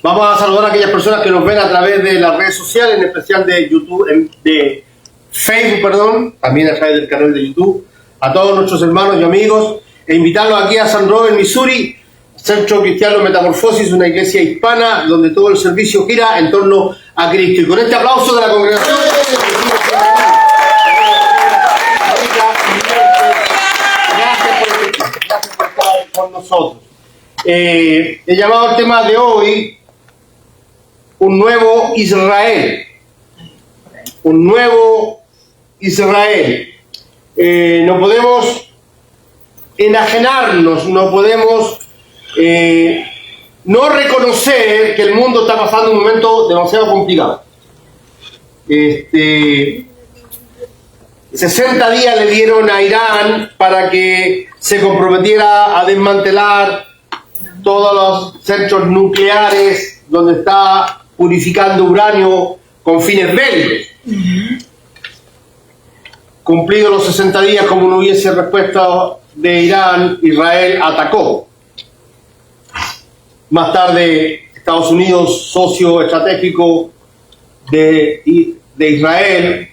Vamos a saludar a aquellas personas que nos ven a través de las redes sociales, en especial de YouTube, de Facebook, perdón, también a través del canal de YouTube, a todos nuestros hermanos y amigos, e invitarlos aquí a San Robert, Missouri, Centro Cristiano Metamorfosis, una iglesia hispana donde todo el servicio gira en torno a Cristo. Y con este aplauso de la congregación, gracias por estar con nosotros. He llamado el tema de hoy un nuevo Israel. Un nuevo Israel. No podemos enajenarnos, no podemos no reconocer que el mundo está pasando un momento demasiado complicado. 60 días le dieron a Irán para que se comprometiera a desmantelar todos los centros nucleares donde está purificando uranio con fines bélicos. Cumplidos los 60 días, como no hubiese respuesta de Irán, Israel atacó. Más tarde, Estados Unidos, socio estratégico de Israel,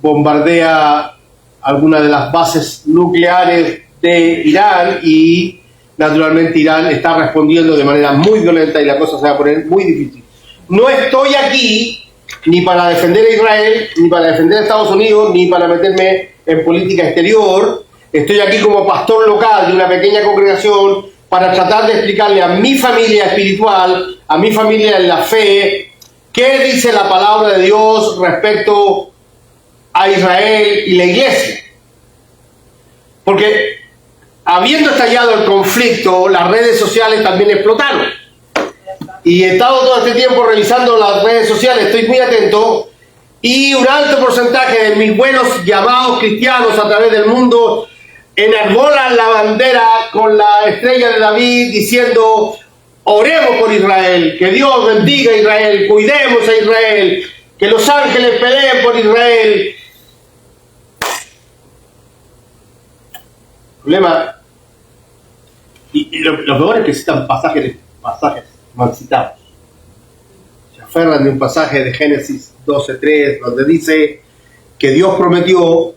bombardea algunas de las bases nucleares de Irán y naturalmente Irán está respondiendo de manera muy violenta y la cosa se va a poner muy difícil. No estoy aquí ni para defender a Israel, ni para defender a Estados Unidos, ni para meterme en política exterior. Estoy aquí como pastor local de una pequeña congregación para tratar de explicarle a mi familia espiritual, a mi familia en la fe, qué dice la palabra de Dios respecto a Israel y la iglesia. Porque habiendo estallado el conflicto, las redes sociales también explotaron. Y he estado todo este tiempo revisando las redes sociales, estoy muy atento, y un alto porcentaje de mis buenos llamados cristianos a través del mundo enarbolan la bandera con la estrella de David diciendo: oremos por Israel, que Dios bendiga a Israel, cuidemos a Israel, que los ángeles peleen por Israel. Problema, y lo peor es que citan pasajes mal citados. Se aferran de un pasaje de Génesis 12:3, donde dice que Dios prometió: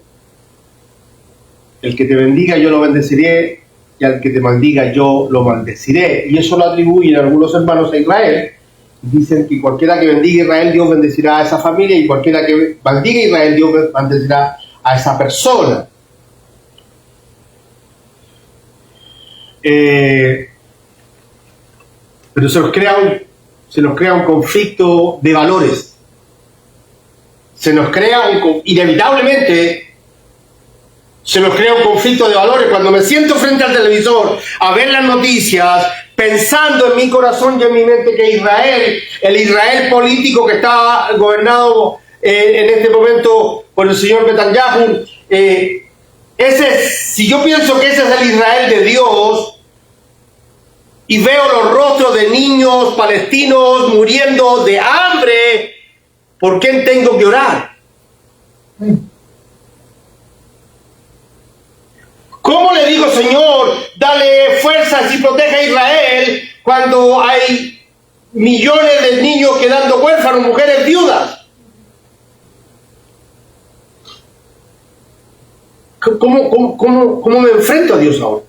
el que te bendiga yo lo bendeciré, y al que te maldiga yo lo maldeciré. Y eso lo atribuyen algunos hermanos a Israel. Dicen que cualquiera que bendiga a Israel, Dios bendecirá a esa familia, y cualquiera que maldiga a Israel, Dios bendecirá a esa persona. Pero se nos crea un conflicto de valores. Inevitablemente se nos crea un conflicto de valores cuando me siento frente al televisor a ver las noticias, pensando en mi corazón y en mi mente que Israel, el Israel político que está gobernado en este momento por el señor Netanyahu, si yo pienso que ese es el Israel de Dios, y veo los rostros de niños palestinos muriendo de hambre, ¿por qué tengo que orar? ¿Cómo le digo, Señor, dale fuerzas y protege a Israel cuando hay millones de niños quedando huérfanos, mujeres viudas? ¿Cómo me enfrento a Dios ahora?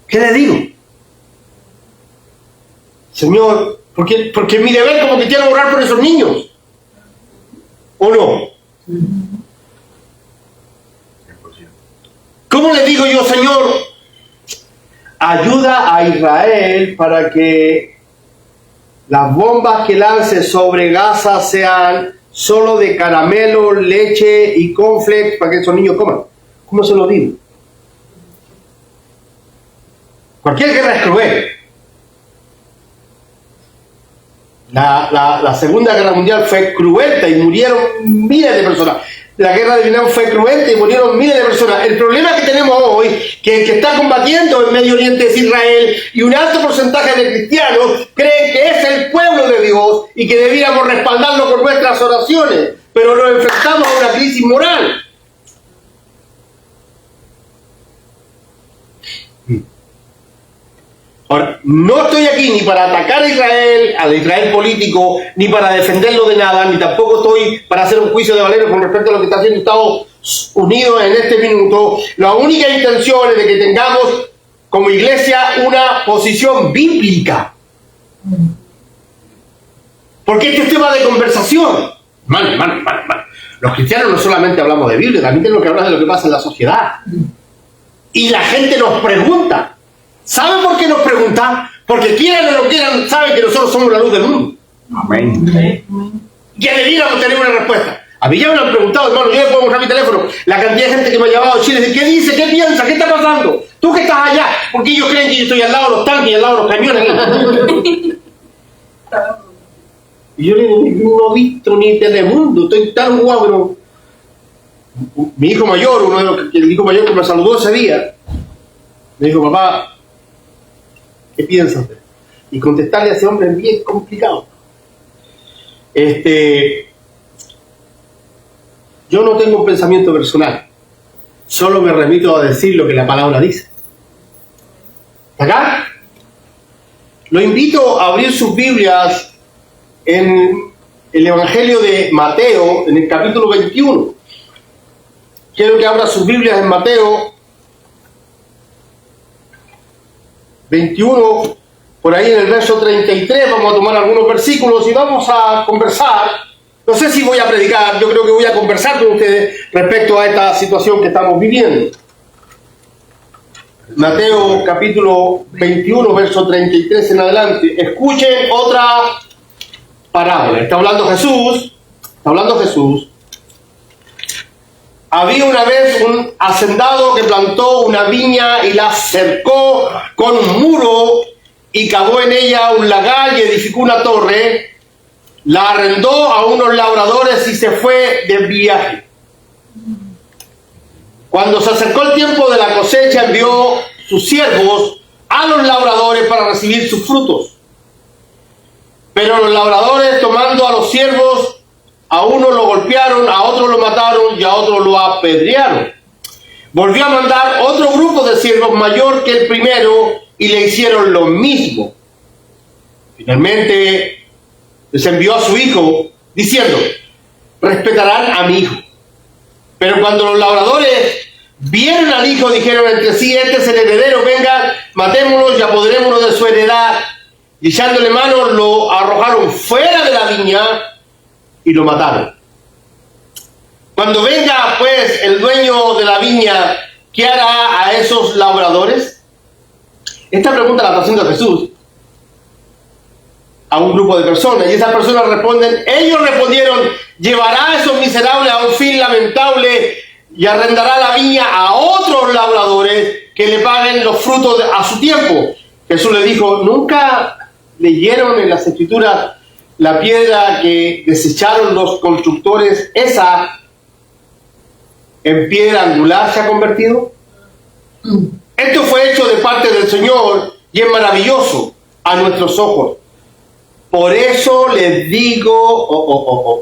¿Qué le digo? Señor, porque mi deber como que quiero orar por esos niños. ¿O no? ¿Cómo le digo yo, Señor, ayuda a Israel para que las bombas que lance sobre Gaza sean solo de caramelo, leche y cornflakes para que esos niños coman? ¿Cómo se lo digo? Cualquier guerra es cruel. La Segunda Guerra Mundial fue cruenta y murieron miles de personas. La guerra de Vietnam fue cruenta y murieron miles de personas. El problema que tenemos hoy, que el que está combatiendo en Medio Oriente es Israel, y un alto porcentaje de cristianos creen que es el pueblo de Dios y que debiéramos respaldarlo con nuestras oraciones, pero nos enfrentamos a una crisis moral. Ahora, no estoy aquí ni para atacar a Israel, al Israel político, ni para defenderlo de nada, ni tampoco estoy para hacer un juicio de valero con respecto a lo que está haciendo Estados Unidos en este minuto. La única intención es de que tengamos como iglesia una posición bíblica. Porque este es tema de conversación. Man. Los cristianos no solamente hablamos de Biblia, también tenemos que hablar de lo que pasa en la sociedad. Y la gente nos pregunta. ¿Saben por qué nos preguntan? Porque quieran o no quieran, saben que nosotros somos la luz del mundo. Amén. Que debiéramos tener una respuesta. A mí ya me lo han preguntado, hermano, yo le puedo mostrar mi teléfono, la cantidad de gente que me ha llamado a Chile, ¿qué dice? ¿Qué piensa? ¿Qué está pasando? ¿Tú que estás allá? Porque ellos creen que yo estoy al lado de los tanques y al lado de los camiones. Y yo le digo, no he visto ni Telemundo, estoy tan guapo. Mi hijo mayor, el hijo mayor que me saludó ese día, me dijo, papá, ¿qué piensas usted? Y contestarle a ese hombre es bien complicado. Yo no tengo un pensamiento personal, solo me remito a decir lo que la palabra dice. ¿Acá? Lo invito a abrir sus Biblias en el Evangelio de Mateo, en el capítulo 21. Quiero que abra sus Biblias en Mateo 21, por ahí en el verso 33, vamos a tomar algunos versículos y vamos a conversar. No sé si voy a predicar, yo creo que voy a conversar con ustedes respecto a esta situación que estamos viviendo. Mateo capítulo 21, verso 33 en adelante. Escuchen otra parábola. Está hablando Jesús. Había una vez un hacendado que plantó una viña y la cercó con un muro y cavó en ella un lagar y edificó una torre, la arrendó a unos labradores y se fue de viaje. Cuando se acercó el tiempo de la cosecha, envió sus siervos a los labradores para recibir sus frutos. Pero los labradores, tomando a los siervos, a uno lo golpearon, a otro lo mataron y a otro lo apedrearon. Volvió a mandar otro grupo de siervos mayor que el primero y le hicieron lo mismo. Finalmente les envió a su hijo diciendo, respetarán a mi hijo. Pero cuando los labradores vieron al hijo, dijeron entre sí, este es el heredero, venga, matémonos y apoderémonos de su heredad. Y echándole mano lo arrojaron fuera de la viña y lo mataron. Cuando venga pues el dueño de la viña, ¿qué hará a esos labradores? Esta pregunta la está haciendo Jesús a un grupo de personas, y esas personas responden, ellos respondieron, llevará a esos miserables a un fin lamentable y arrendará la viña a otros labradores que le paguen los frutos a su tiempo. Jesús le dijo, ¿nunca leyeron en las Escrituras la piedra que desecharon los constructores, esa en piedra angular se ha convertido? Esto fue hecho de parte del Señor y es maravilloso a nuestros ojos. Por eso les digo,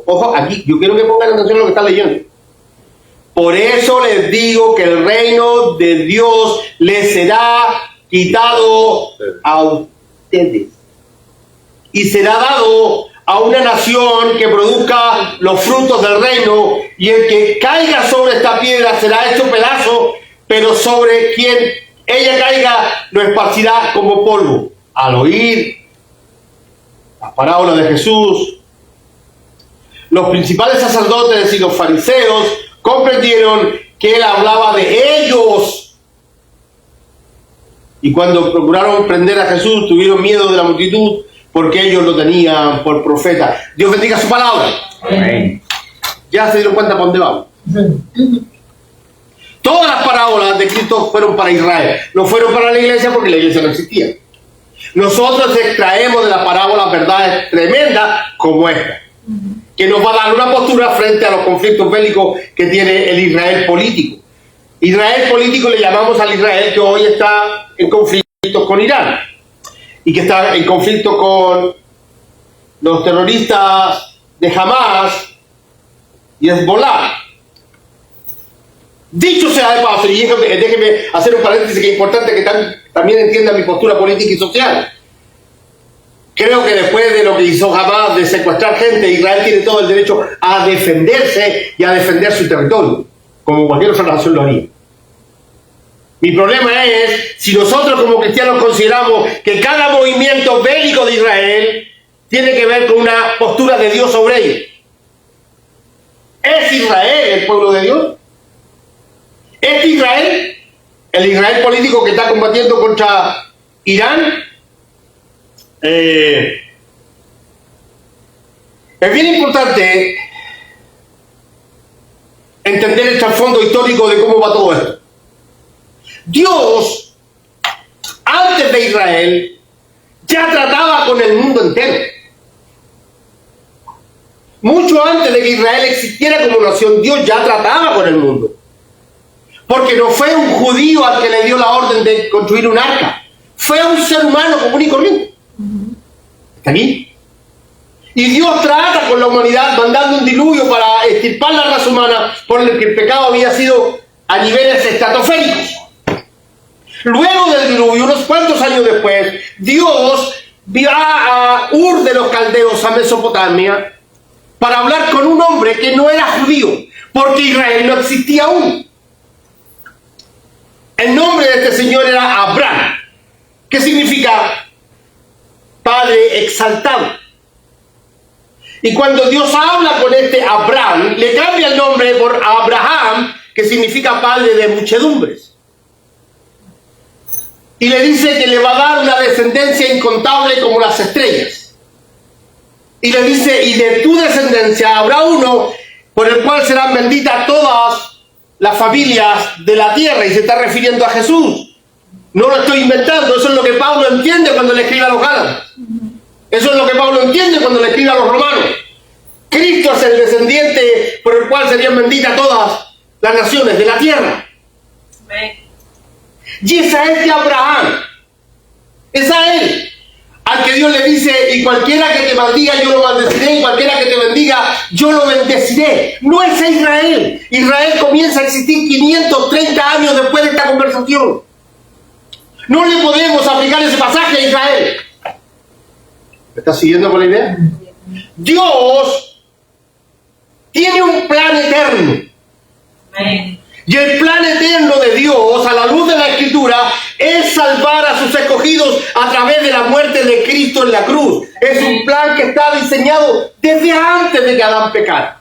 ojo, aquí, yo quiero que pongan atención a lo que están leyendo. Por eso les digo que el reino de Dios les será quitado a ustedes y será dado a una nación que produzca los frutos del reino, y el que caiga sobre esta piedra será hecho pedazo, pero sobre quien ella caiga lo esparcirá como polvo. Al oír las parábolas de Jesús, los principales sacerdotes y los fariseos comprendieron que él hablaba de ellos. Y cuando procuraron prender a Jesús, tuvieron miedo de la multitud, porque ellos lo tenían por profeta. Dios bendiga su palabra. Amén. Ya se dieron cuenta por dónde vamos. Todas las parábolas de Cristo fueron para Israel. No fueron para la iglesia porque la iglesia no existía. Nosotros extraemos de la parábola verdades tremendas como esta, que nos va a dar una postura frente a los conflictos bélicos que tiene el Israel político. Israel político le llamamos al Israel que hoy está en conflicto con Irán y que está en conflicto con los terroristas de Hamas y Hezbollah. Dicho sea de paso, y déjeme hacer un paréntesis que es importante que también entienda mi postura política y social. Creo que después de lo que hizo Hamás de secuestrar gente, Israel tiene todo el derecho a defenderse y a defender su territorio, como cualquier otra nación lo haría. Mi problema es si nosotros como cristianos consideramos que cada movimiento bélico de Israel tiene que ver con una postura de Dios sobre ellos. ¿Es Israel el pueblo de Dios? ¿Es Israel el Israel político que está combatiendo contra Irán? Es bien importante entender el trasfondo histórico de cómo va todo esto. Dios, antes de Israel, ya trataba con el mundo entero. Mucho antes de que Israel existiera como nación, Dios ya trataba con el mundo. Porque no fue un judío al que le dio la orden de construir un arca. Fue a un ser humano común y corriente. ¿Está aquí? Y Dios trata con la humanidad mandando un diluvio para extirpar la raza humana por el que el pecado había sido a niveles estratosféricos. Luego del diluvio, unos cuantos años después, Dios va a Ur de los Caldeos, a Mesopotamia, para hablar con un hombre que no era judío, porque Israel no existía aún. El nombre de este señor era Abraham, que significa Padre exaltado. Y cuando Dios habla con este Abraham, le cambia el nombre por Abraham, que significa Padre de muchedumbres. Y le dice que le va a dar una descendencia incontable como las estrellas. Y le dice, y de tu descendencia habrá uno por el cual serán benditas todas las familias de la tierra. Y se está refiriendo a Jesús. No lo estoy inventando, eso es lo que Pablo entiende cuando le escribe a los Gálatas. Eso es lo que Pablo entiende cuando le escribe a los romanos. Cristo es el descendiente por el cual serían benditas todas las naciones de la tierra. Y esa es de Abraham. Es a él al que Dios le dice, y cualquiera que te maldiga yo lo maldeciré, y cualquiera que te bendiga yo lo bendeciré. No es a Israel. Israel comienza a existir 530 años después de esta conversación. No le podemos aplicar ese pasaje a Israel. ¿Me estás siguiendo con la idea? Dios tiene un plan eterno. Y el plan eterno de Dios, a la luz de la Escritura, es salvar a sus escogidos a través de la muerte de Cristo en la cruz. Es un plan que está diseñado desde antes de que Adán pecara.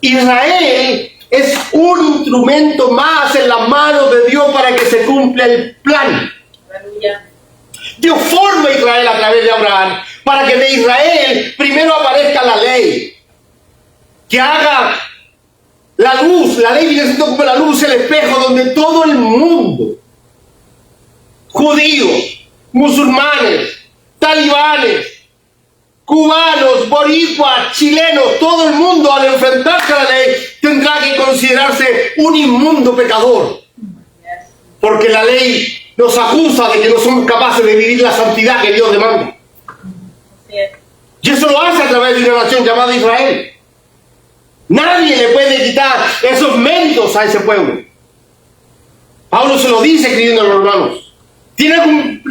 Israel es un instrumento más en las manos de Dios para que se cumpla el plan. Dios forma a Israel a través de Abraham para que de Israel primero aparezca la ley, que haga la luz. La ley viene siendo como la luz, el espejo donde todo el mundo, judíos, musulmanes, talibanes, cubanos, boricuas, chilenos, todo el mundo al enfrentarse a la ley tendrá que considerarse un inmundo pecador, porque la ley nos acusa de que no somos capaces de vivir la santidad que Dios demanda. Y eso lo hace a través de una nación llamada Israel. Nadie le puede quitar esos méritos a ese pueblo. Pablo se lo dice escribiendo a los romanos. ¿Tiene algún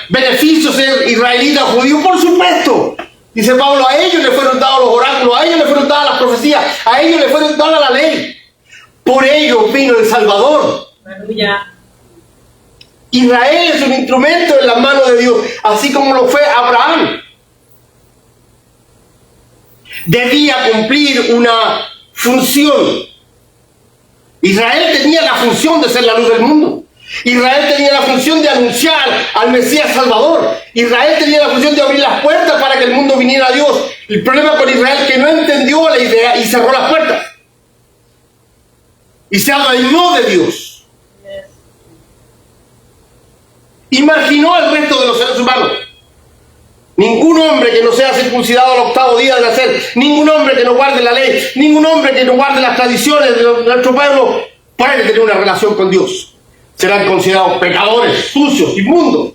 beneficio ser israelita o judío? Por supuesto. Dice Pablo, a ellos le fueron dados los oráculos, a ellos le fueron dadas las profecías, a ellos le fueron dadas la ley. Por ellos vino el Salvador. Aleluya. Israel es un instrumento en las manos de Dios, así como lo fue Abraham. Debía cumplir una función. Israel tenía la función de ser la luz del mundo. Israel tenía la función de anunciar al Mesías Salvador. Israel tenía la función de abrir las puertas para que el mundo viniera a Dios. El problema con Israel es que no entendió la idea y cerró las puertas. Y se adueñó de Dios. Imaginó al resto de los seres humanos. Ningún hombre que no sea circuncidado al 8º día de nacer, ningún hombre que no guarde la ley, ningún hombre que no guarde las tradiciones de nuestro pueblo puede tener una relación con Dios. Serán considerados pecadores, sucios, inmundos.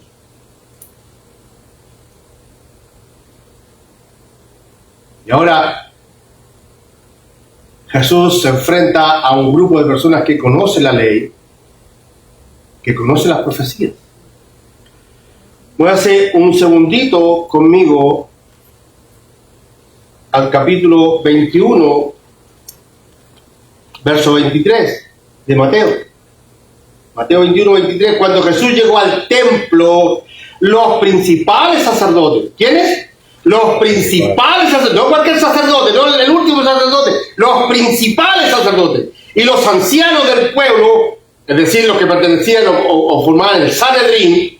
Y ahora, Jesús se enfrenta a un grupo de personas que conocen la ley, que conocen las profecías. Voy a hacer un segundito conmigo al capítulo 21, verso 23 de Mateo. Mateo 21, 23, cuando Jesús llegó al templo, los principales sacerdotes, ¿quiénes? Los principales sacerdotes, no cualquier sacerdote, no el último sacerdote, los principales sacerdotes y los ancianos del pueblo, es decir, los que pertenecían o formaban el Sanedrín,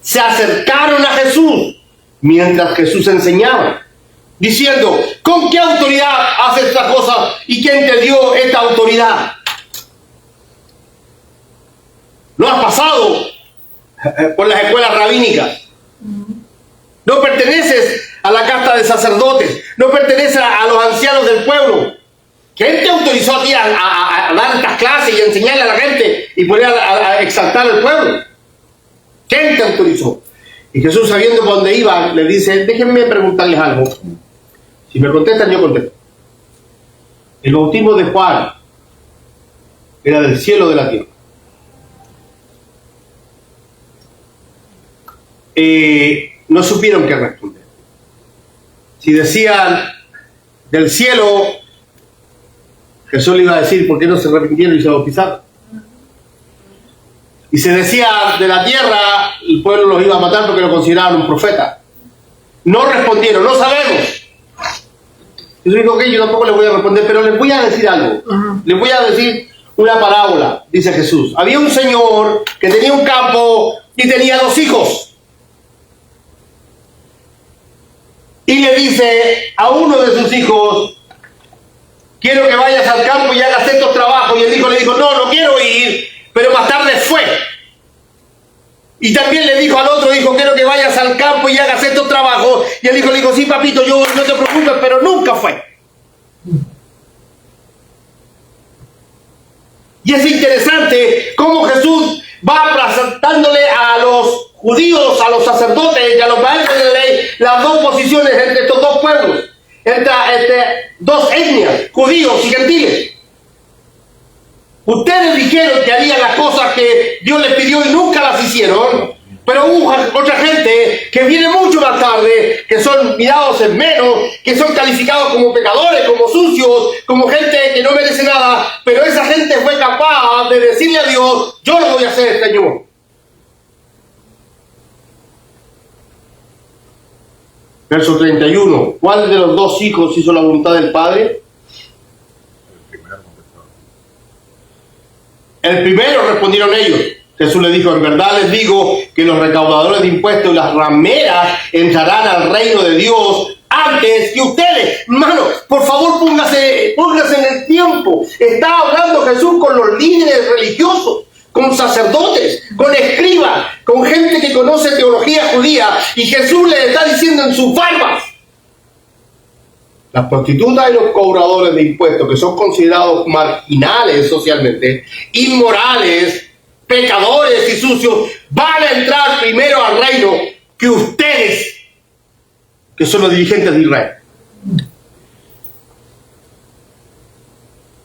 se acercaron a Jesús mientras Jesús enseñaba, diciendo: ¿con qué autoridad haces esta cosa y quién te dio esta autoridad? ¿No has pasado por las escuelas rabínicas? No perteneces a la casta de sacerdotes, no perteneces a los ancianos del pueblo. ¿Quién te autorizó a ti a dar estas clases y a enseñarle a la gente y poner a exaltar al pueblo? ¿Quién te autorizó? Y Jesús, sabiendo por dónde iba, le dice: déjenme preguntarles algo. Si me contestan, yo contesto. El bautismo de Juan era del cielo o de la tierra. No supieron qué responder. Si decían del cielo, Jesús le iba a decir: ¿por qué no se arrepintieron y se bautizaron? Y se decía de la tierra, el pueblo los iba a matar porque lo consideraban un profeta. No respondieron: no sabemos. Jesús dijo: ok, yo tampoco les voy a responder, pero les voy a decir algo. Les voy a decir una parábola, dice Jesús. Había un señor que tenía un campo y tenía 2 hijos. Y le dice a uno de sus hijos: quiero que vayas al campo y hagas estos trabajos. Y el hijo le dijo: no quiero ir. Pero más tarde fue. Y también le dijo al otro hijo: quiero que vayas al campo y hagas estos trabajos. Y el hijo le dijo: sí, papito, yo no te preocupes, pero nunca fue. Y es interesante cómo Jesús va presentándole a los judíos, a los sacerdotes y a los maestros de la ley las dos posiciones entre estos dos pueblos, entre dos etnias, judíos y gentiles. Ustedes dijeron que harían las cosas que Dios les pidió y nunca las hicieron, pero hubo otra gente que viene mucho más tarde, que son mirados en menos, que son calificados como pecadores, como sucios, como gente que no merece nada, pero esa gente fue capaz de decirle a Dios: yo lo voy a hacer, Señor. Verso 31. ¿Cuál de los 2 hijos hizo la voluntad del Padre? El primero, respondieron ellos. Jesús les dijo: en verdad les digo que los recaudadores de impuestos y las rameras entrarán al reino de Dios antes que ustedes. Hermano, por favor, póngase en el tiempo. Está hablando Jesús con los líderes religiosos, con sacerdotes, con escribas, con gente que conoce teología judía, y Jesús les está diciendo en sus barbas: las prostitutas y los cobradores de impuestos, que son considerados marginales socialmente, inmorales, pecadores y sucios, van a entrar primero al reino que ustedes, que son los dirigentes de Israel.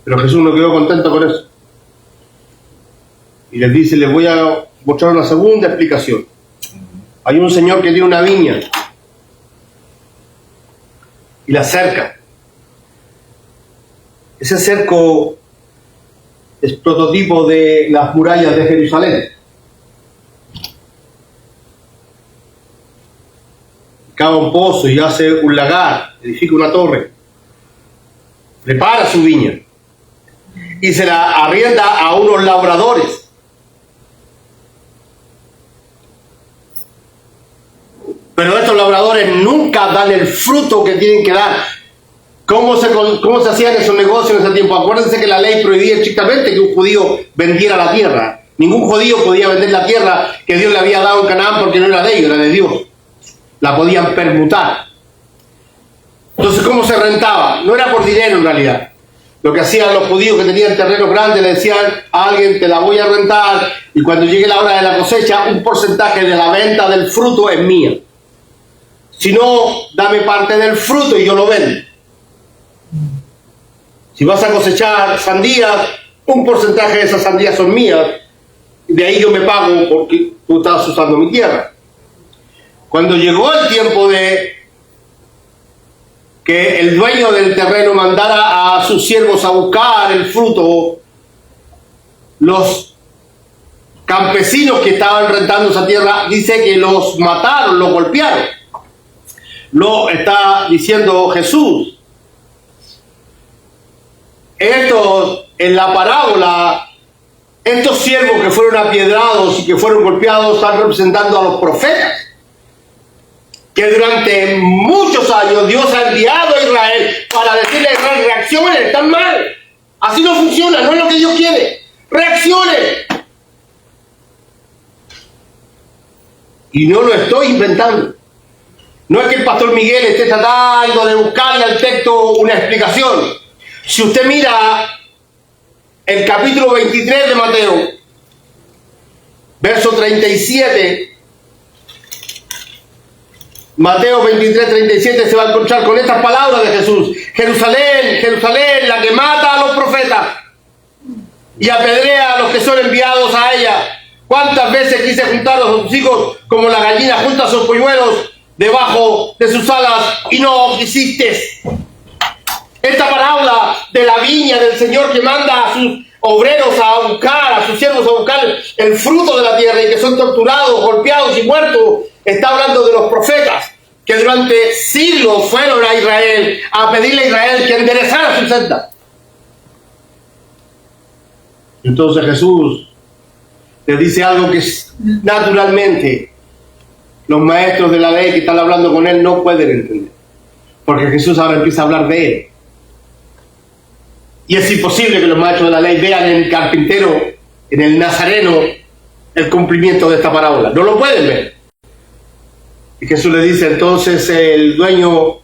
Pero Jesús no quedó contento con eso. Y les dice: les voy a mostrar una segunda explicación. Hay un señor que tiene una viña y la cerca. Ese cerco es prototipo de las murallas de Jerusalén. Cava un pozo y hace un lagar, edifica una torre, prepara su viña y se la arrienda a unos labradores. Pero estos labradores nunca dan el fruto que tienen que dar. ¿Cómo se hacían esos negocios en ese tiempo? Acuérdense que la ley prohibía estrictamente que un judío vendiera la tierra. Ningún judío podía vender la tierra que Dios le había dado en Canaán, porque no era de ellos, era de Dios. La podían permutar. Entonces, ¿cómo se rentaba? No era por dinero en realidad. Lo que hacían los judíos que tenían terrenos grandes, le decían a alguien: te la voy a rentar, y cuando llegue la hora de la cosecha, un porcentaje de la venta del fruto es mía. Si no, dame parte del fruto y yo lo vendo. Si vas a cosechar sandías, un porcentaje de esas sandías son mías, de ahí yo me pago porque tú estás usando mi tierra. Cuando llegó el tiempo de que el dueño del terreno mandara a sus siervos a buscar el fruto, los campesinos que estaban rentando esa tierra, dice que los mataron, los golpearon. Lo está diciendo Jesús. En la parábola, estos siervos que fueron apiedrados y que fueron golpeados están representando a los profetas, que durante muchos años Dios ha enviado a Israel para decirle a Israel: reaccionen, están mal, así no funciona, no es lo que Dios quiere, reaccionen. Y no lo estoy inventando. No es que el pastor Miguel esté tratando de buscarle al texto una explicación. Si usted mira el capítulo 23 de Mateo, verso 37, Mateo 23, 37, se va a encontrar con estas palabras de Jesús: Jerusalén, Jerusalén, la que mata a los profetas y apedrea a los que son enviados a ella. ¿Cuántas veces quise juntar a sus hijos como la gallina junta a sus polluelos debajo de sus alas y no quisiste? Esta parábola de la viña del Señor que manda a sus obreros a buscar, a sus siervos a buscar el fruto de la tierra y que son torturados, golpeados y muertos, está hablando de los profetas que durante siglos fueron a Israel a pedirle a Israel que enderezara su senda. Entonces Jesús le dice algo que naturalmente los maestros de la ley que están hablando con él no pueden entender, porque Jesús ahora empieza a hablar de él. Y es imposible que los maestros de la ley vean en el carpintero, en el nazareno, el cumplimiento de esta parábola. No lo pueden ver. Y Jesús le dice: entonces el dueño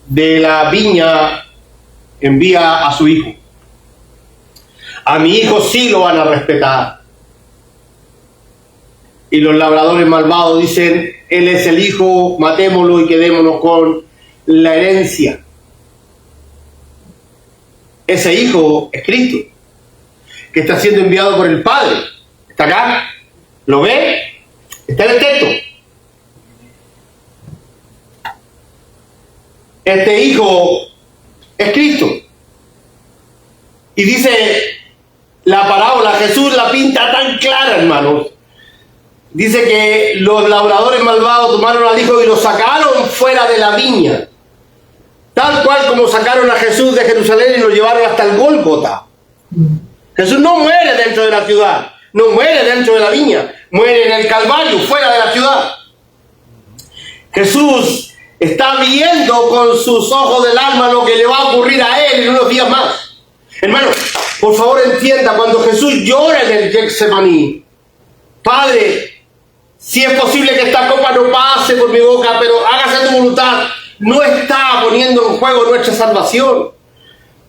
de la viña envía a su hijo. A mi hijo sí lo van a respetar. Y los labradores malvados dicen: él es el hijo, matémoslo y quedémonos con la herencia. Ese hijo es Cristo, que está siendo enviado por el Padre. ¿Está acá? ¿Lo ve? Está en el texto. Este hijo es Cristo. Y dice la parábola, Jesús la pinta tan clara, hermanos. Dice que los labradores malvados tomaron al hijo y lo sacaron fuera de la viña. Tal cual como sacaron a Jesús de Jerusalén y lo llevaron hasta el Gólgota. Jesús no muere dentro de la ciudad, no muere dentro de la viña, muere en el Calvario, fuera de la ciudad. Jesús está viendo con sus ojos del alma lo que le va a ocurrir a él en unos días más. Hermano, por favor entienda, cuando Jesús llora en el Getsemaní: Padre, si es posible que esta copa no pase por mi boca, pero hágase tu voluntad, no está poniendo en juego nuestra salvación.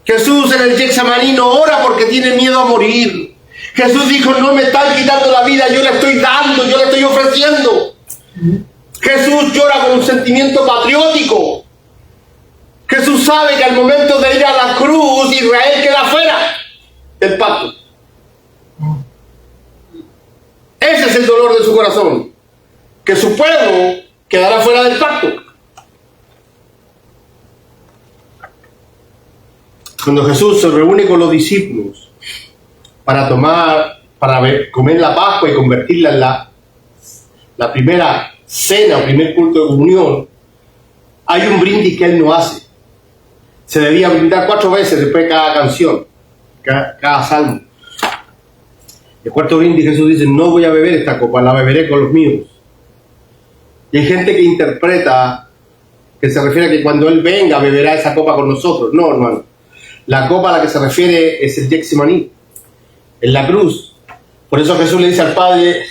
Jesús en el Getsemaní no ora porque tiene miedo a morir. Jesús dijo: no me están quitando la vida, yo le estoy dando, yo le estoy ofreciendo. Jesús llora con un sentimiento patriótico. Jesús sabe que al momento de ir a la cruz, Israel queda fuera del pacto. Ese es el dolor de su corazón, que su pueblo quedará fuera del pacto. Cuando Jesús se reúne con los discípulos para comer la Pascua y convertirla en la primera cena o primer culto de comunión, hay un brindis que él no hace. Se debía brindar 4 veces después de cada canción, cada salmo. El cuarto brindis Jesús dice: no voy a beber esta copa, la beberé con los míos. Y hay gente que interpreta que se refiere a que cuando él venga beberá esa copa con nosotros. No, hermano. La copa a la que se refiere es el Getsemaní, en la cruz. Por eso Jesús le dice al Padre: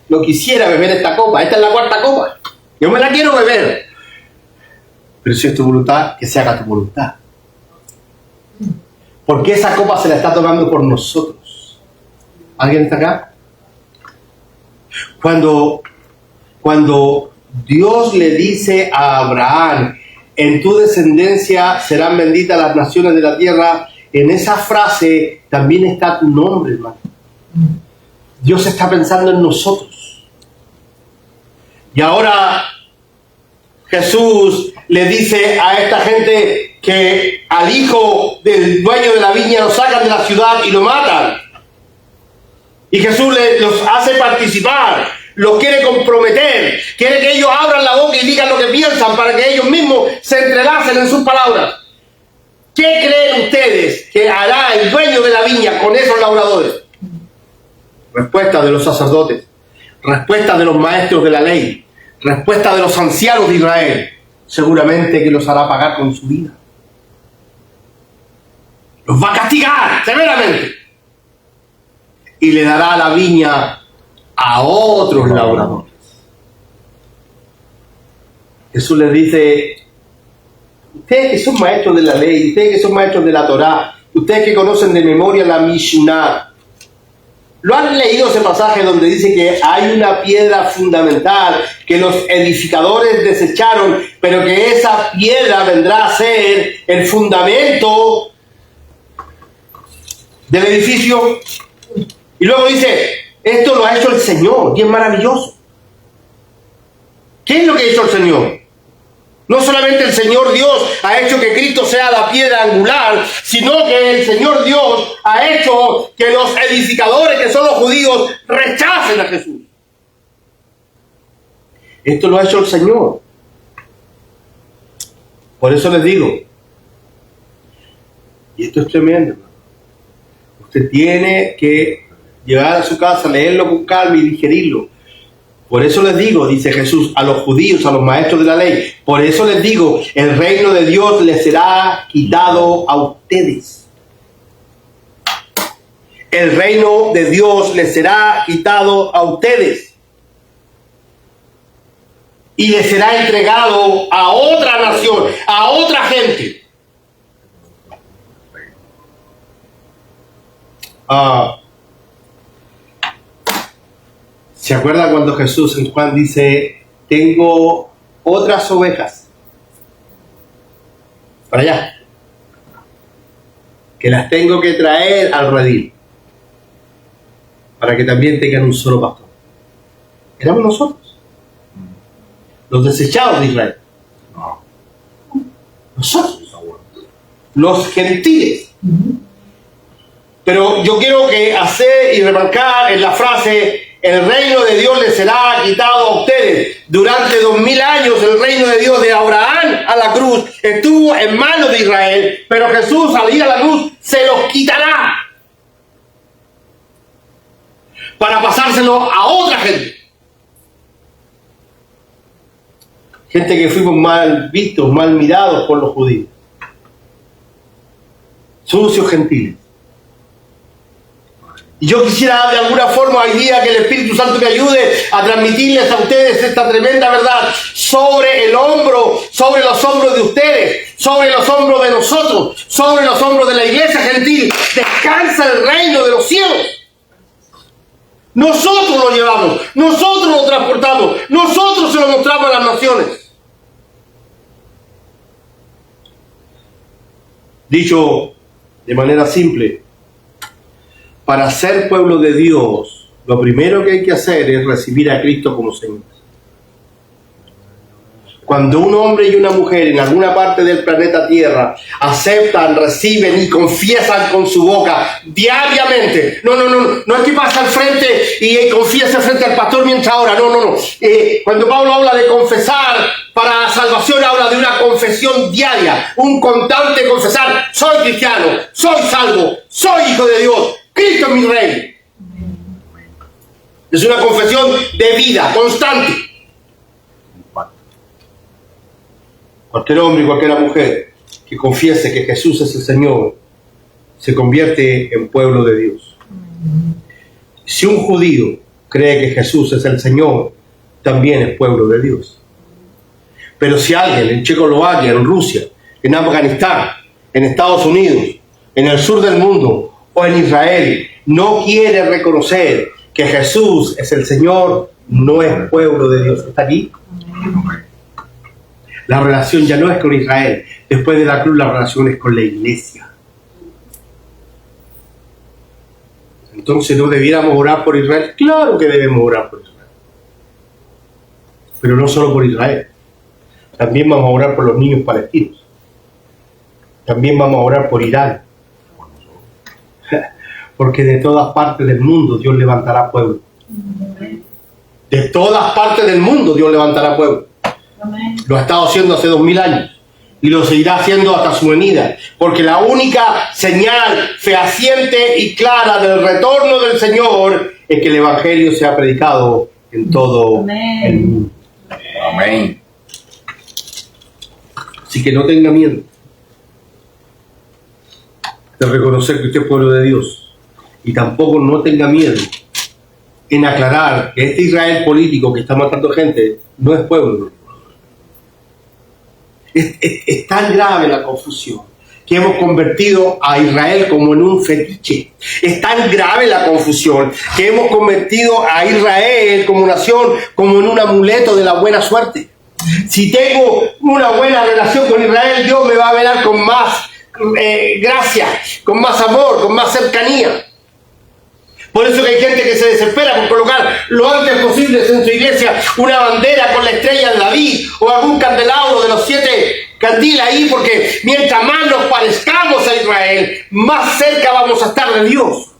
no quisiera beber esta copa, esta es la 4ª copa, yo me la quiero beber, pero si es tu voluntad, que se haga tu voluntad. Porque esa copa se la está tomando por nosotros. ¿Alguien está acá? Cuando Dios le dice a Abraham: en tu descendencia serán benditas las naciones de la tierra. En esa frase también está tu nombre, hermano. Dios está pensando en nosotros. Y ahora Jesús le dice a esta gente que al hijo del dueño de la viña lo sacan de la ciudad y lo matan. Y Jesús los hace participar, los quiere comprometer, quiere que ellos abran la boca y digan lo que piensan para que ellos mismos se entrelacen en sus palabras. ¿Qué creen ustedes que hará el dueño de la viña con esos labradores? Respuesta de los sacerdotes, respuesta de los maestros de la ley, respuesta de los ancianos de Israel. Seguramente que los hará pagar con su vida. Los va a castigar severamente. Y le dará la viña a otros labradores. Jesús les dice: ustedes que son maestros de la ley, ustedes que son maestros de la Torá, ustedes que conocen de memoria la Mishnah, ¿lo han leído ese pasaje donde dice que hay una piedra fundamental que los edificadores desecharon, pero que esa piedra vendrá a ser el fundamento del edificio? Y luego dice, esto lo ha hecho el Señor, y es maravilloso. ¿Qué es lo que ha hecho el Señor? No solamente el Señor Dios ha hecho que Cristo sea la piedra angular, sino que el Señor Dios ha hecho que los edificadores, que son los judíos, rechacen a Jesús. Esto lo ha hecho el Señor. Por eso les digo, y esto es tremendo, hermano, usted tiene que llegar a su casa, leerlo con calma y digerirlo. Por eso les digo, dice Jesús, a los judíos, a los maestros de la ley, por eso les digo, el reino de Dios les será quitado a ustedes. El reino de Dios les será quitado a ustedes. Y les será entregado a otra nación, a otra gente. ¿Se acuerdan cuando Jesús en Juan dice, tengo otras ovejas para allá, que las tengo que traer al redil, para que también tengan un solo pastor? Éramos nosotros, los desechados de Israel. Nosotros, los gentiles. Pero yo quiero que hacer y remarcar en la frase, el reino de Dios les será quitado a ustedes. Durante 2000 años el reino de Dios, de Abraham a la cruz, estuvo en manos de Israel, pero Jesús al ir a la cruz se los quitará para pasárselo a otra gente. Gente que fuimos mal vistos, mal mirados por los judíos. Sucios gentiles. Y yo quisiera de alguna forma hoy día que el Espíritu Santo me ayude a transmitirles a ustedes esta tremenda verdad sobre el hombro, sobre los hombros de ustedes, sobre los hombros de nosotros, sobre los hombros de la iglesia gentil. Descansa el reino de los cielos. Nosotros lo llevamos, nosotros lo transportamos, nosotros se lo mostramos a las naciones. Dicho de manera simple, para ser pueblo de Dios, lo primero que hay que hacer es recibir a Cristo como Señor. Cuando un hombre y una mujer en alguna parte del planeta Tierra aceptan, reciben y confiesan con su boca diariamente, no es que pasa al frente y confiese frente al pastor mientras ora, no. Cuando Pablo habla de confesar para salvación, habla de una confesión diaria, un constante confesar: soy cristiano, soy salvo, soy hijo de Dios, Cristo es mi rey. Es una confesión de vida, constante. Cualquier hombre y cualquier mujer que confiese que Jesús es el Señor se convierte en pueblo de Dios. Si un judío cree que Jesús es el Señor, también es pueblo de Dios. Pero si alguien en Checoslovaquia, en Rusia, en Afganistán, en Estados Unidos, en el sur del mundo o en Israel no quiere reconocer que Jesús es el Señor, no es pueblo de Dios. ¿Está aquí? La relación ya no es con Israel. Después de la cruz, la relación es con la iglesia. Entonces, ¿no debiéramos orar por Israel? Claro que debemos orar por Israel. Pero no solo por Israel. También vamos a orar por los niños palestinos. También vamos a orar por Irán. Porque de todas partes del mundo Dios levantará pueblo. De todas partes del mundo Dios levantará pueblo. Lo ha estado haciendo hace 2000 años. Y lo seguirá haciendo hasta su venida. Porque la única señal fehaciente y clara del retorno del Señor es que el Evangelio sea predicado en todo el mundo. Amén. Así que no tenga miedo de reconocer que usted es pueblo de Dios. Y tampoco no tenga miedo en aclarar que este Israel político que está matando gente no es pueblo. Es tan grave la confusión que hemos convertido a Israel como en un fetiche. Es tan grave la confusión que hemos convertido a Israel como nación como en un amuleto de la buena suerte. Si tengo una buena relación con Israel, Dios me va a velar con más gracia, con más amor, con más cercanía. Por eso que hay gente que se desespera por colocar lo antes posible en su iglesia una bandera con la estrella de David o algún candelabro de los 7 candiles ahí, porque mientras más nos parezcamos a Israel, más cerca vamos a estar de Dios.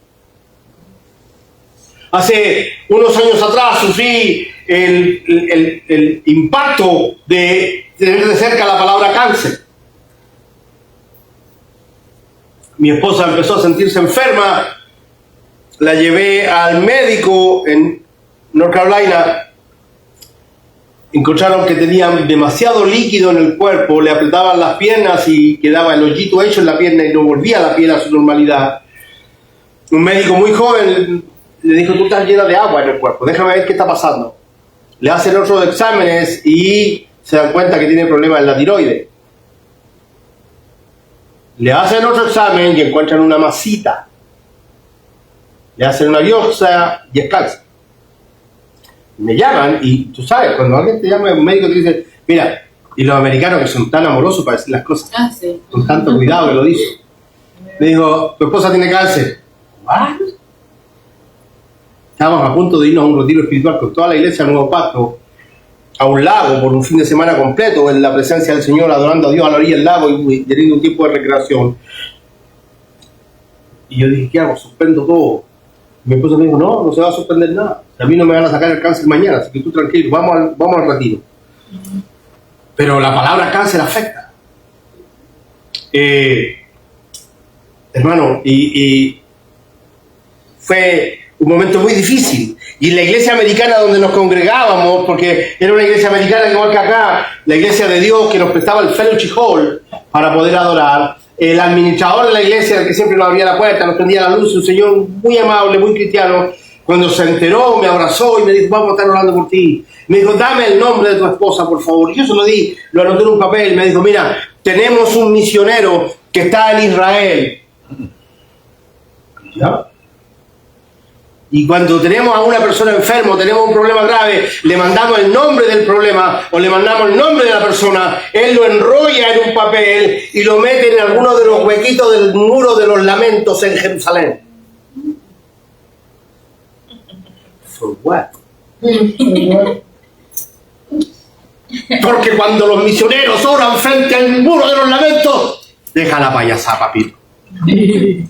Hace unos años atrás sufrí el impacto de tener de cerca la palabra cáncer. Mi esposa empezó a sentirse enferma. La llevé al médico en North Carolina. Encontraron que tenía demasiado líquido en el cuerpo, le apretaban las piernas y quedaba el hoyito hecho en la pierna y no volvía la piel a su normalidad. Un médico muy joven le dijo: tú estás llena de agua en el cuerpo, déjame ver qué está pasando. Le hacen otros exámenes y se dan cuenta que tiene problemas en la tiroides. Le hacen otro examen y encuentran una masita. Le hacen una biopsia y es cáncer. Me llaman y tú sabes, cuando alguien te llama, un médico te dice: mira, y los americanos que son tan amorosos para decir las cosas, Sí. con tanto cuidado que lo dicen. Me dijo: tu esposa tiene cáncer. ¿What? Estábamos a punto de irnos a un retiro espiritual con toda la iglesia Nuevo Pacto a un lago por un fin de semana completo en la presencia del Señor, adorando a Dios a la orilla del lago y teniendo un tiempo de recreación. Y yo dije: ¿qué hago? Suspendo todo. Mi esposa me dijo: no se va a suspender nada. A mí no me van a sacar el cáncer mañana, así que tú tranquilo, vamos al retiro. Pero la palabra cáncer afecta. Hermano, y fue un momento muy difícil. Y en la iglesia americana donde nos congregábamos, porque era una iglesia americana igual que acá, la iglesia de Dios que nos prestaba el Fellowship Hall para poder adorar, el administrador de la iglesia, que siempre nos abría la puerta, nos prendía la luz, un señor muy amable, muy cristiano, cuando se enteró me abrazó y me dijo: vamos a estar orando por ti. Me dijo: dame el nombre de tu esposa, por favor. Yo se lo di, lo anoté en un papel. Me dijo: mira, tenemos un misionero que está en Israel. ¿Ya? Y cuando tenemos a una persona enferma, tenemos un problema grave, le mandamos el nombre del problema o le mandamos el nombre de la persona, él lo enrolla en un papel y lo mete en alguno de los huequitos del muro de los lamentos en Jerusalén. For what? Porque cuando los misioneros oran frente al muro de los lamentos, deja la payasada, papito.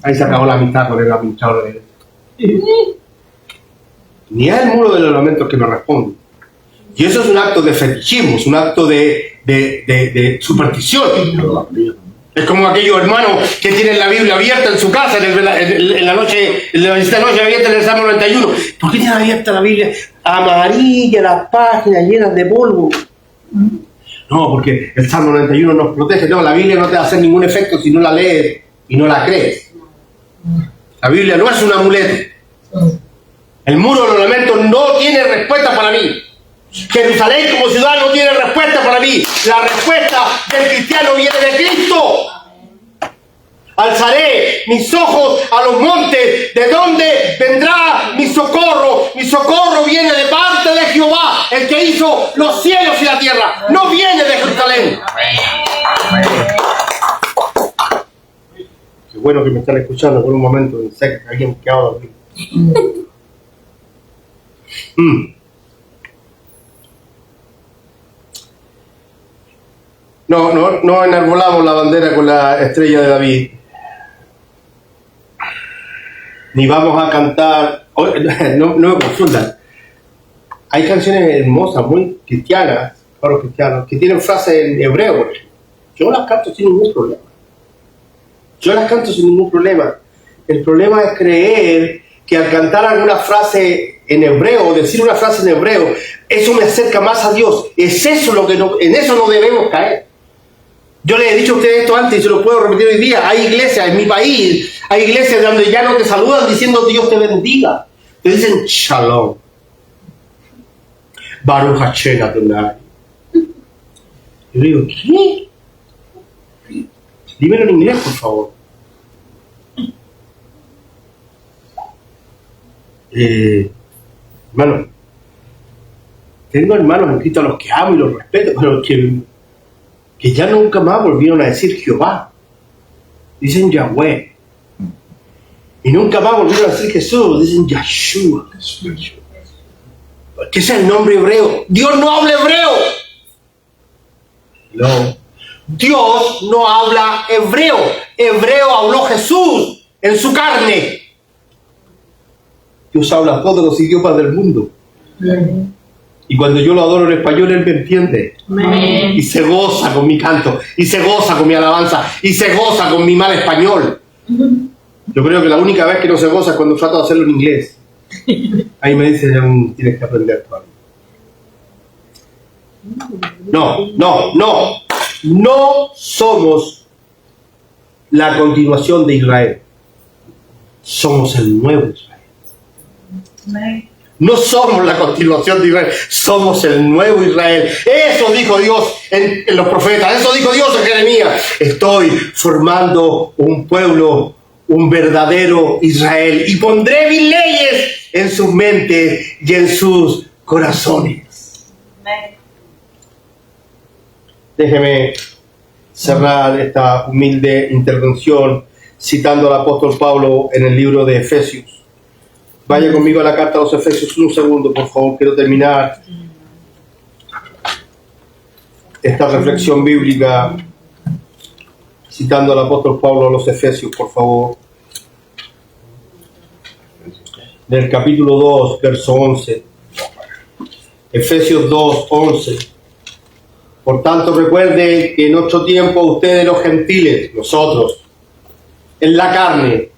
Ahí se acabó la amistad con el administrador de él. Ni es el muro de los lamentos que me responde. Y eso es un acto de fetichismo, es un acto de superstición. Es como aquellos hermanos que tienen la Biblia abierta en su casa en la noche abierta en el Salmo 91. ¿Por qué tienen abierta la Biblia amarilla, las páginas llenas de polvo? No, porque el Salmo 91 nos protege. No, la Biblia no te va a hacer ningún efecto si no la lees y no la crees. La Biblia no es un amuleto. El muro de los lamentos no tiene respuesta para mí. Jerusalén como ciudad no tiene respuesta para mí. La respuesta del cristiano viene de Cristo. Alzaré mis ojos a los montes. ¿De dónde vendrá mi socorro? Mi socorro viene de parte de Jehová, el el que hizo los cielos y la tierra, no viene de Jerusalén. Qué bueno que me están escuchando por un momento, sé que alguien quedado dormido. No enarbolamos la bandera con la estrella de David. Ni vamos a cantar, no me confundan. Hay canciones hermosas, muy cristianas, para los cristianos, que tienen frases en hebreo, por ejemplo. Yo las canto sin ningún problema. El problema es creer que al cantar alguna frase en hebreo, o decir una frase en hebreo, eso me acerca más a Dios. Es eso lo que en eso no debemos caer. Yo les he dicho a ustedes esto antes y se lo puedo repetir hoy día. Hay iglesias en mi país, hay iglesias donde ya no te saludan diciendo Dios te bendiga. Te dicen Shalom. Baruch Hashem Adonai. Yo digo, ¿qué? Dímelo en inglés, por favor. Hermano, tengo hermanos en Cristo a los que amo y los respeto, pero que ya nunca más volvieron a decir Jehová. Dicen Yahweh. Y nunca más volvieron a decir Jesús. Dicen Yahshua. Porque ese es el nombre hebreo. Dios no habla hebreo. No. Dios no habla hebreo. Hebreo habló Jesús en su carne. Dios habla todos los idiomas del mundo. Y cuando yo lo adoro en español, Él me entiende. Amén. Y se goza con mi canto. Y se goza con mi alabanza. Y se goza con mi mal español. Yo creo que la única vez que no se goza es cuando trato de hacerlo en inglés. Ahí me dice, tienes que aprender todavía. No somos la continuación de Israel. Somos el nuevo Israel. Amén. No somos la continuación de Israel, somos el nuevo Israel. Eso dijo Dios en los profetas, eso dijo Dios en Jeremías. Estoy formando un pueblo, un verdadero Israel, y pondré mis leyes en sus mentes y en sus corazones. Déjeme cerrar esta humilde intervención citando al apóstol Pablo en el libro de Efesios. Vaya conmigo a la carta a los Efesios un segundo, por favor. Quiero terminar esta reflexión bíblica citando al apóstol Pablo a los Efesios, por favor. Del capítulo 2, verso 11. Efesios 2, 11. Por tanto, recuerden que en otro tiempo ustedes los gentiles, nosotros, en la carne,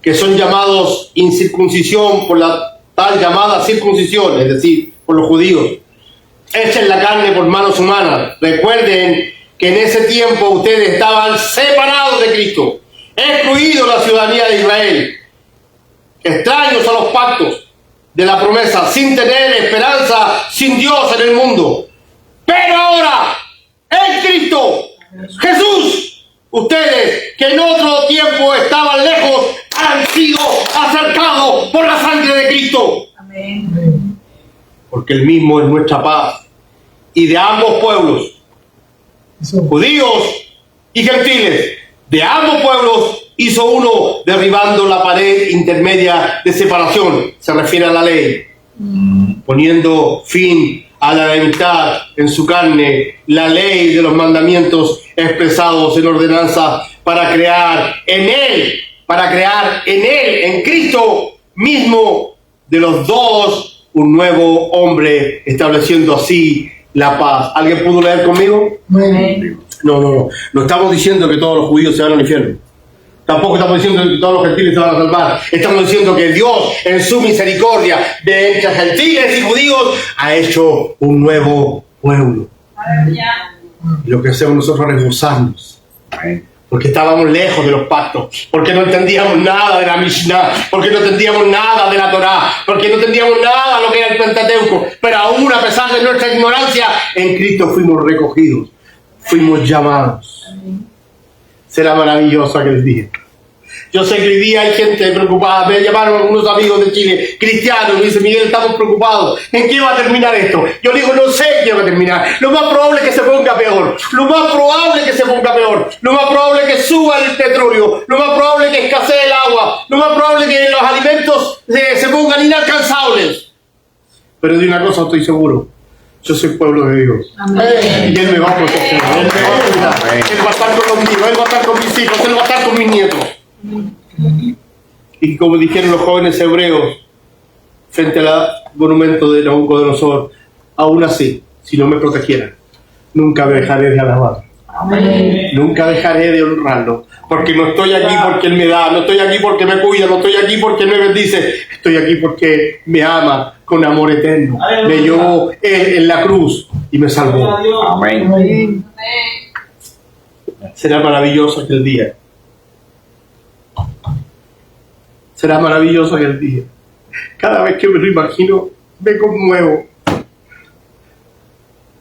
que son llamados incircuncisión por la tal llamada circuncisión, es decir, por los judíos, hecha en la carne por manos humanas. Recuerden que en ese tiempo ustedes estaban separados de Cristo, excluidos de la ciudadanía de Israel, extraños a los pactos de la promesa, sin tener esperanza, sin Dios en el mundo. Pero ahora, en Cristo Jesús, ustedes que en otro tiempo estaban lejos, han sido acercados por la sangre de Cristo. Amén. Porque Él mismo es nuestra paz. Y de ambos pueblos, judíos y gentiles, de ambos pueblos hizo uno, derribando la pared intermedia de separación. Se refiere a la ley. Poniendo fin a la enemistad en su carne, la ley de los mandamientos expresados en ordenanza, para crear en Él, en Cristo mismo, de los dos un nuevo hombre, estableciendo así la paz. ¿Alguien pudo leer conmigo? No estamos diciendo que todos los judíos se van al infierno. Tampoco estamos diciendo que todos los gentiles se van a salvar. Estamos diciendo que Dios, en su misericordia, de entre gentiles y judíos, ha hecho un nuevo pueblo. Y lo que hacemos nosotros es gozarnos. Porque estábamos lejos de los pactos, porque no entendíamos nada de la Mishnah, porque no entendíamos nada de la Torá, porque no entendíamos nada de lo que era el Pentateuco. Pero aún a pesar de nuestra ignorancia, en Cristo fuimos recogidos, fuimos llamados. Será maravilloso aquel día. Yo sé que hoy día hay gente preocupada. Me llamaron algunos amigos de Chile, cristianos, me dicen, Miguel, estamos preocupados. ¿En qué va a terminar esto? Yo digo, no sé en qué va a terminar. Lo más probable es que se ponga peor. Lo más probable es que se ponga peor. Lo más probable es que suba el petróleo. Lo más probable es que escasee el agua. Lo más probable es que los alimentos se pongan inalcanzables. Pero de una cosa estoy seguro. Yo soy pueblo de Dios. Amén. Y Él me va a proteger. Él me va a cuidar. Él va a estar con los míos. Él va a estar con mis hijos. Él va a estar con mis nietos. Y como dijeron los jóvenes hebreos frente al monumento de Nabucodonosor, aún así, si no me protegieran, nunca dejaré de alabar. Amén. Nunca dejaré de honrarlo. Porque no estoy aquí porque Él me da, no estoy aquí porque me cuida, no estoy aquí porque me bendice, estoy aquí porque me ama con amor eterno. Me llevó Él en la cruz y me salvó. Amén. Será maravilloso aquel día. Será maravilloso aquel día. Cada vez que me lo imagino, me conmuevo.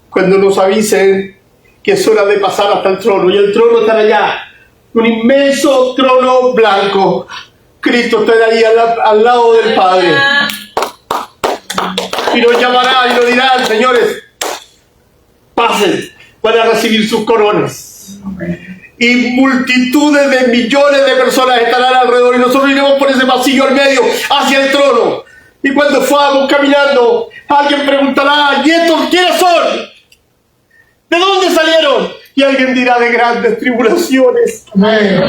Cuando nos avisen que es hora de pasar hasta el trono, y el trono estará allá, un inmenso trono blanco. Cristo estará ahí al lado del Padre. Y nos llamará y nos dirá, señores, pasen, van a recibir sus coronas. Y multitudes de millones de personas estarán alrededor y nosotros iremos por ese pasillo al medio hacia el trono. Y cuando fuéramos caminando, alguien preguntará, ¿y estos quiénes son? ¿De dónde salieron? Y alguien dirá, de grandes tribulaciones. Amén.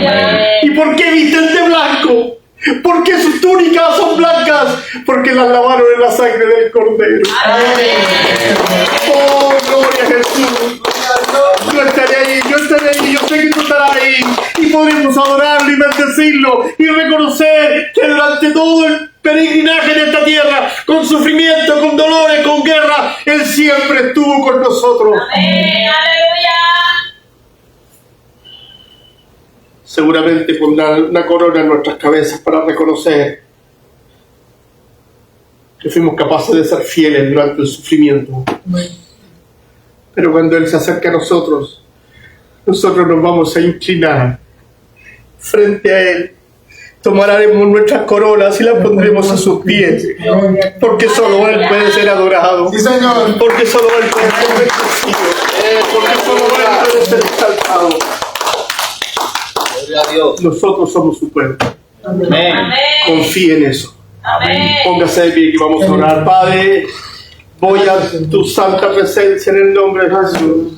¿Y por qué visten de blanco? ¿Por qué sus túnicas son blancas? Porque las lavaron en la sangre del Cordero. Amén. Oh, gloria a Jesús. Yo estaré ahí, yo sé que tú estarás ahí. Y podemos adorarlo y bendecirlo y reconocer que durante todo el peregrinaje en esta tierra, con sufrimiento, con dolores, con guerra, Él siempre estuvo con nosotros. Amén. Aleluya. Seguramente pondrán una corona en nuestras cabezas para reconocer que fuimos capaces de ser fieles durante el sufrimiento. Pero cuando Él se acerca a nosotros, nosotros nos vamos a inclinar frente a Él. Tomaremos nuestras coronas y las pondremos a sus pies. Porque solo Él puede ser adorado. Sí, Señor. Porque solo Él puede ser bendecido. Porque solo Él puede ser exaltado. Dios. Nosotros somos su pueblo. Amén. Confíe en eso. Amén. Póngase de pie que vamos a orar. Padre, voy a tu santa presencia en el nombre de Jesús.